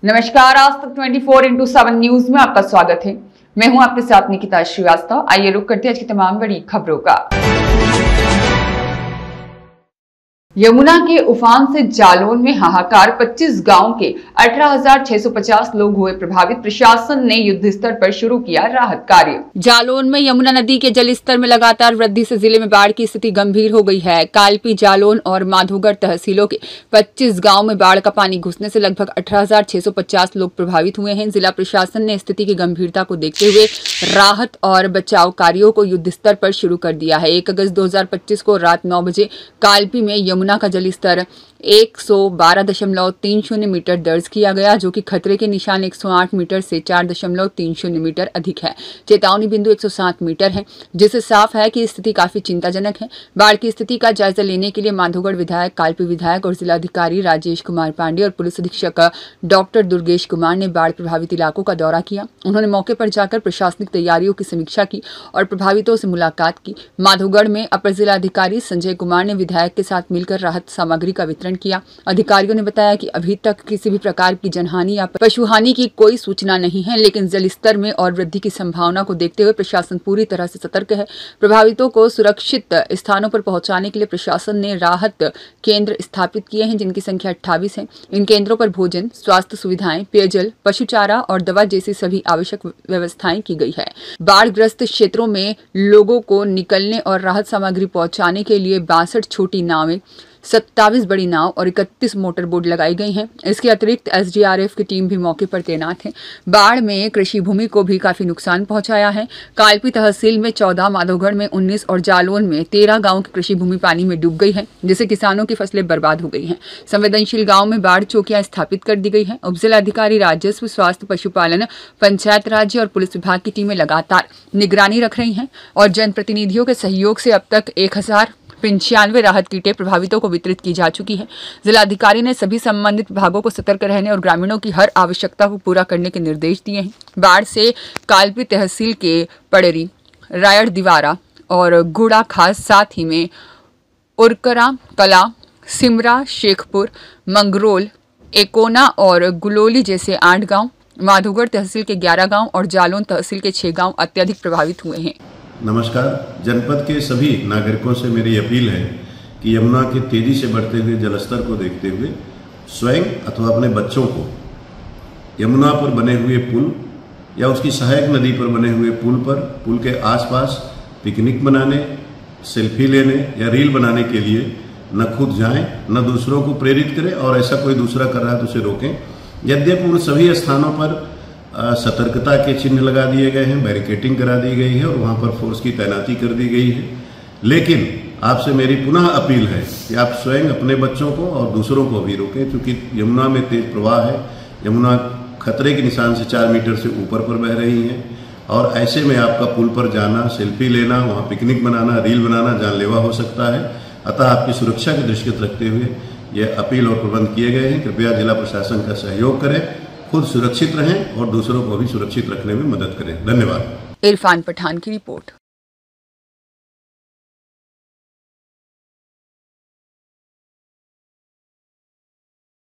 नमस्कार, आज तक 24/7 न्यूज में आपका स्वागत है। मैं हूं आपके साथ निकिता श्रीवास्तव। आइए रुक करते हैं आज की तमाम बड़ी खबरों का। यमुना के उफान से जालौन में हाहाकार, 25 गांव के 18,650 लोग हुए प्रभावित। प्रशासन ने युद्ध स्तर पर शुरू किया राहत कार्य। जालौन में यमुना नदी के जल स्तर में लगातार वृद्धि से जिले में बाढ़ की स्थिति गंभीर हो गई है। कालपी, जालौन और माधोगढ़ तहसीलों के 25 गांव में बाढ़ का पानी घुसने से लगभग 18,650 लोग प्रभावित हुए हैं। जिला प्रशासन ने स्थिति की गंभीरता को देखते हुए राहत और बचाव कार्यों को युद्ध स्तर पर शुरू कर दिया है। 1 अगस्त 2025 को रात 9 बजे कालपी में यमुना का जल स्तर 112.30 मीटर दर्ज किया गया, जो कि खतरे के निशान 108 मीटर से 4.30 मीटर अधिक है। चेतावनी बिंदु 107 मीटर है, जिससे साफ है कि स्थिति काफी चिंताजनक है। बाढ़ की स्थिति का जायजा लेने के लिए माधोगढ़ विधायक, कालपी विधायक और जिलाधिकारी राजेश कुमार पांडे और पुलिस अधीक्षक डॉक्टर दुर्गेश कुमार ने बाढ़ प्रभावित इलाकों का दौरा किया। उन्होंने मौके पर जाकर प्रशासनिक तैयारियों की समीक्षा की और प्रभावितों से मुलाकात की। माधोगढ़ में अपर जिलाधिकारी संजय कुमार ने विधायक के साथ मिलकर राहत सामग्री का वितरण किया। अधिकारियों ने बताया कि अभी तक किसी भी प्रकार की जनहानि या पशुहानि की कोई सूचना नहीं है, लेकिन जल स्तर में और वृद्धि की संभावना को देखते हुए प्रशासन पूरी तरह से सतर्क है। प्रभावितों को सुरक्षित स्थानों पर पहुंचाने के लिए प्रशासन ने राहत केंद्र स्थापित किए हैं, जिनकी संख्या 28 है। इन केंद्रों पर भोजन, स्वास्थ्य सुविधाएं, पेयजल, पशु चारा और दवा जैसी सभी आवश्यक व्यवस्थाएं की गई है। बाढ़ ग्रस्त क्षेत्रों में लोगों को निकलने और राहत सामग्री पहुंचाने के लिए 62 छोटी नावें, 27 बड़ी नाव और 31 मोटर बोट लगाई गई हैं। इसके अतिरिक्त एसडीआरएफ की टीम भी मौके पर तैनात है। बाढ़ में कृषि भूमि को भी काफी नुकसान पहुंचाया है। कालपी तहसील में 14, माधोगढ़ में 19 और जालौन में 13 गांव की कृषि भूमि पानी में डूब गई है, जिससे किसानों की फसलें बर्बाद हो गई हैं। संवेदनशील गाँव में बाढ़ चौकियां स्थापित कर दी गई है। उपजिलाधिकारी राजस्व, स्वास्थ्य, पशुपालन, पंचायत राज्य और पुलिस विभाग की टीमें लगातार निगरानी रख रही हैं और जनप्रतिनिधियों के सहयोग से अब तक 1095 राहत किटें प्रभावितों को वितरित की जा चुकी है। जिलाधिकारी ने सभी संबंधित विभागों को सतर्क रहने और ग्रामीणों की हर आवश्यकता को पूरा करने के निर्देश दिए हैं। बाढ़ से कालपी तहसील के पड़री, रायड़ दीवारा और गुड़ा खास, साथ ही में उरकरा कला, सिमरा, शेखपुर, मंगरोल, एकोना और गुलोली जैसे 8 गांव, माधोगढ़ तहसील के 11 गांव और जालौन तहसील के 6 गांव अत्यधिक प्रभावित हुए हैं। नमस्कार। जनपद के सभी नागरिकों से मेरी अपील है कि यमुना के तेजी से बढ़ते हुए जलस्तर को देखते हुए स्वयं अथवा अपने बच्चों को यमुना पर बने हुए पुल या उसकी सहायक नदी पर बने हुए पुल के आसपास पिकनिक मनाने, सेल्फी लेने या रील बनाने के लिए न खुद जाएं, न दूसरों को प्रेरित करें, और ऐसा कोई दूसरा कर रहा है तो उसे रोकें। यद्यपि उन सभी स्थानों पर सतर्कता के चिन्ह लगा दिए गए हैं, बैरिकेटिंग करा दी गई है और वहां पर फोर्स की तैनाती कर दी गई है, लेकिन आपसे मेरी पुनः अपील है कि आप स्वयं अपने बच्चों को और दूसरों को भी रोकें, क्योंकि यमुना में तेज प्रवाह है। यमुना खतरे के निशान से 4 मीटर से ऊपर पर बह रही है और ऐसे में आपका पुल पर जाना, सेल्फी लेना, वहां पिकनिक बनाना, रील बनाना जानलेवा हो सकता है। अतः आपकी सुरक्षा की दृष्टि रखते हुए ये अपील और प्रबंध किए गए हैं। कृपया जिला प्रशासन का सहयोग करें, खुद सुरक्षित रहें और दूसरों को भी सुरक्षित रखने में मदद करें। धन्यवाद। इरफान पठान की रिपोर्ट।